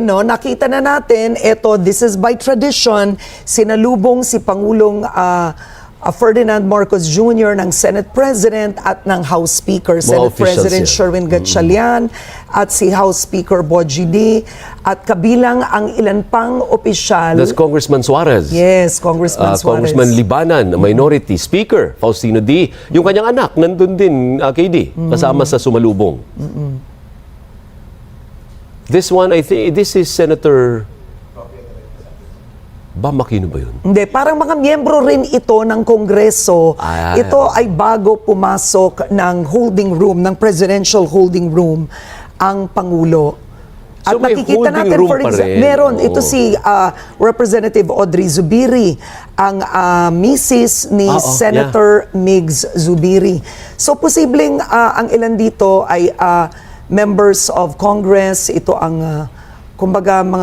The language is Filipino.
No, nakita na natin, this is by tradition, sinalubong si Pangulong Ferdinand Marcos Jr. ng Senate President at ng House Speaker, Senate President Sherwin Gatchalian at si House Speaker Bogie D. At kabilang ang ilan pang opisyal. That's Congressman Suarez. Yes, Congressman Suarez. Congressman Libanan, Minority Speaker Faustino D. Yung kanyang anak, nandun din, KD, kasama sa sumalubong. This one, I think, this is Senator Bam Aquino ba yun? Hindi, parang mga miyembro rin ito ng Kongreso. Ito ay bago pumasok ng holding room, ng presidential holding room, ang Pangulo. At So may nakikita holding natin, room for pa rin. meron, ito si Representative Audrey Zubiri, ang misis ni Senator Migs Zubiri. So posibleng ang ilan dito ay members of Congress, ito ang kumbaga mga